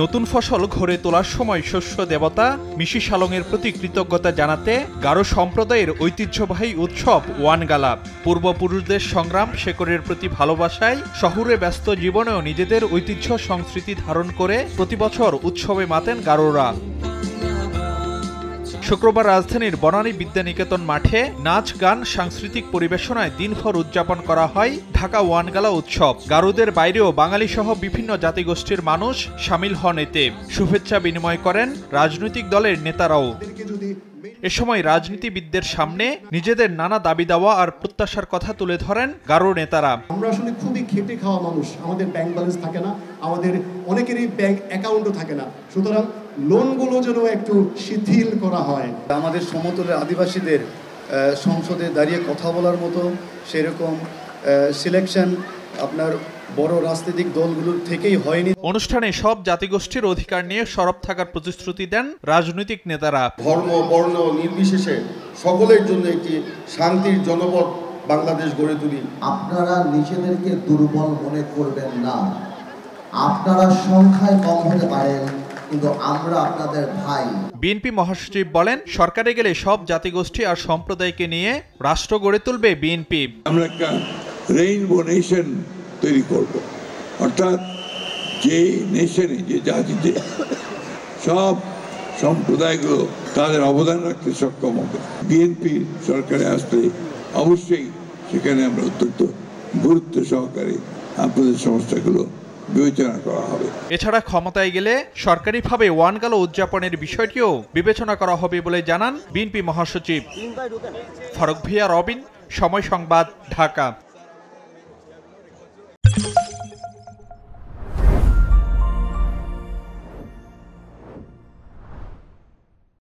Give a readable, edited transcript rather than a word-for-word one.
নতুন ফসল ঘরে তোলার সময় শস্য দেবতা মিশি সালংয়ের প্রতি কৃতজ্ঞতা জানাতে গারো সম্প্রদায়ের ঐতিহ্যবাহী উৎসব ওয়ানগালা। পূর্বপুরুষদের সংগ্রাম শেকড়ের প্রতি ভালোবাসায় শহুরে ব্যস্ত জীবনেও নিজেদের ঐতিহ্য সংস্কৃতি ধারণ করে প্রতিবছর উৎসবে মাতেন গারোরা। শুক্রবার রাজধানীর বনানী বিদ্যানিকেতন মাঠে নাচ গান সাংস্কৃতিক পরিবেশনায় দিনভর উদযাপন করা হয় ঢাকা ওয়ানগালা উৎসব। গারোদের বাইরেও বাঙালি সহ বিভিন্ন জাতিগোষ্ঠীর মানুষ সামিল হন এতে। শুভেচ্ছা বিনিময় করেন রাজনৈতিক দলের নেতারাও। এ সময় রাজনীতিবিদদের সামনে নিজেদের নানা দাবি দাওয়া আর প্রত্যাশার কথা তুলে ধরেন গারো নেতারা। আমরা আসলে খুবই খেটে খাওয়া মানুষ, আমাদের ব্যাংক ব্যালেন্স থাকে না, আমাদের অনেকেরই ব্যাংক অ্যাকাউন্টও থাকে না, সুতরাং লোনগুলো যেন একটু শিথিল করা হয়। আমাদের সমতলের আদিবাসীদের সংসদে দাঁড়িয়ে কথা বলার মতো সেরকম সিলেকশন আপনার বড় রাজনৈতিক দলগুলোর থেকেই হয়নি। অনুষ্ঠানে সব জাতিগোষ্ঠীর অধিকার নিয়ে সরব থাকার প্রতিশ্রুতি দেন রাজনৈতিক নেতারা। ধর্ম বর্ণ নির্বিশেষে সকলের জন্য একটি শান্তির জনপদ বাংলাদেশ গড়ে তুলি। আপনারা নিজেদেরকে দুর্বল মনে করবেন না, আপনারা সংখ্যায় কম হতে পারেন কিন্তু আমরা আপনাদের ভাই। বিএনপি মহাসচিব বলেন, সরকারে গেলে সব জাতিগোষ্ঠী আর সম্প্রদায়কে নিয়ে রাষ্ট্র গড়ে তুলবে বিএনপি। আমরা একটা রেইনবো নেশন তৈরি করব, অর্থাৎ যে নেশনে যে জাতিতে সব সম্প্রদায়গুলো তাদের অবদান রাখতে সক্ষম হবে। বিএনপি সরকারে আসলে অবশ্যই সেখানে আমরা অত্যন্ত গুরুত্ব সহকারে আপনাদের সমস্যাগুলো বিবেচনা করা হবে। এছাড়া ক্ষমতায় গেলে সরকারিভাবে ওয়ানগালা উদযাপনের বিষয়টিও বিবেচনা করা হবে বলে জানান বিএনপি মহাসচিব। ফারুক ভিয়া, রবিন, সময় সংবাদ, ঢাকা।